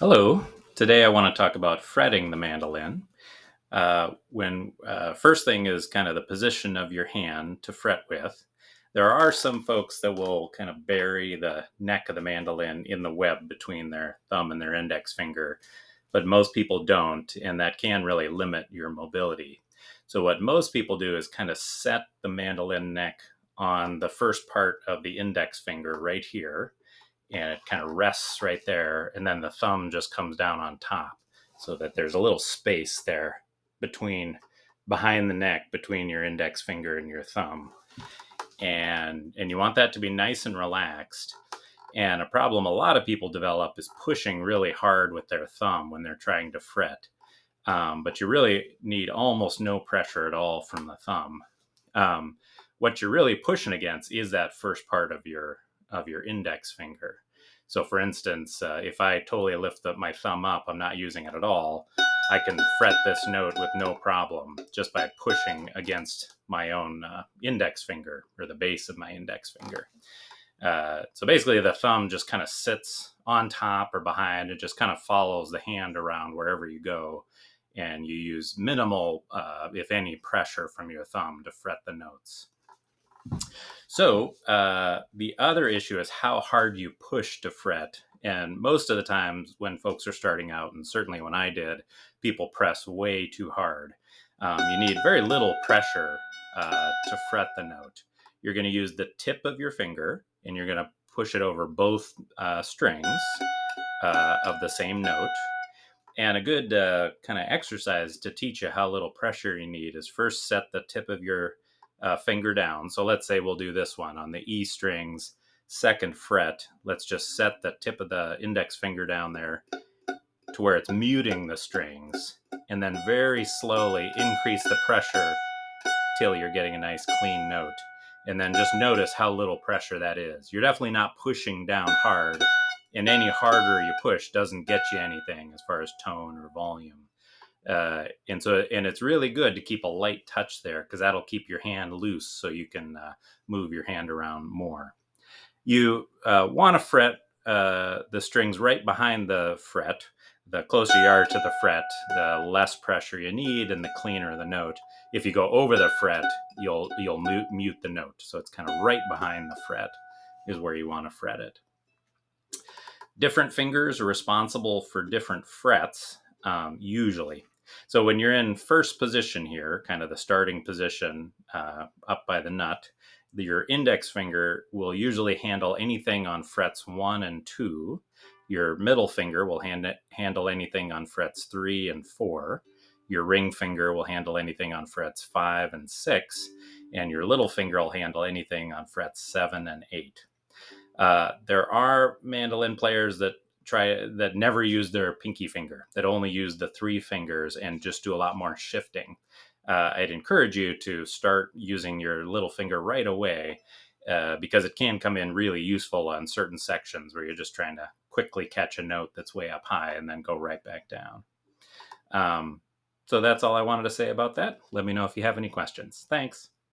Hello. Today I want to talk about fretting the mandolin. When first thing is kind of the position of your hand to fret with. There are some folks that will kind of bury the neck of the mandolin in the web between their thumb and their index finger, but most people don't, and that can really limit your mobility. So, what most people do is kind of set the mandolin neck on the first part of the index finger right here, and it kind of rests right there, and then the thumb just comes down on top so that there's a little space there between behind the neck between your index finger and your thumb, and you want that to be nice and relaxed. And a problem a lot of people develop is pushing really hard with their thumb when they're trying to fret. But you really need almost no pressure at all from the thumb. What you're really pushing against is that first part of your index finger. So, for instance, if I totally lift my thumb up, I'm not using it at all. I can fret this note with no problem just by pushing against my own index finger, or the base of my index finger. So basically, the thumb just kind of sits on top or behind. It just kind of follows the hand around wherever you go, and you use minimal, if any, pressure from your thumb to fret the notes. So the other issue is how hard you push to fret. And most of the times when folks are starting out, and certainly when I did, people press way too hard. You need very little pressure to fret the note. You're going to use the tip of your finger, and you're going to push it over both strings of the same note. And a good kind of exercise to teach you how little pressure you need is first set the tip of your finger down. So let's say we'll do this one on the E strings, second fret. Let's just set the tip of the index finger down there to where it's muting the strings, and then very slowly increase the pressure till you're getting a nice clean note. And then just notice how little pressure that is. You're definitely not pushing down hard, and any harder you push doesn't get you anything as far as tone or volume. And it's really good to keep a light touch there, because that'll keep your hand loose so you can move your hand around more. You want to fret the strings right behind the fret. The closer you are to the fret, the less pressure you need and the cleaner the note. If you go over the fret, you'll mute the note. So it's kind of right behind the fret is where you want to fret it. Different fingers are responsible for different frets, usually. So when you're in first position here, kind of the starting position up by the nut, your index finger will usually handle anything on frets 1 and 2. Your middle finger will handle anything on frets 3 and 4. Your ring finger will handle anything on frets 5 and 6. And your little finger will handle anything on frets 7 and 8. There are mandolin players that never use their pinky finger, that only use the 3 fingers and just do a lot more shifting. I'd encourage you to start using your little finger right away, because it can come in really useful on certain sections where you're just trying to quickly catch a note that's way up high and then go right back down. So that's all I wanted to say about that. Let me know if you have any questions. Thanks.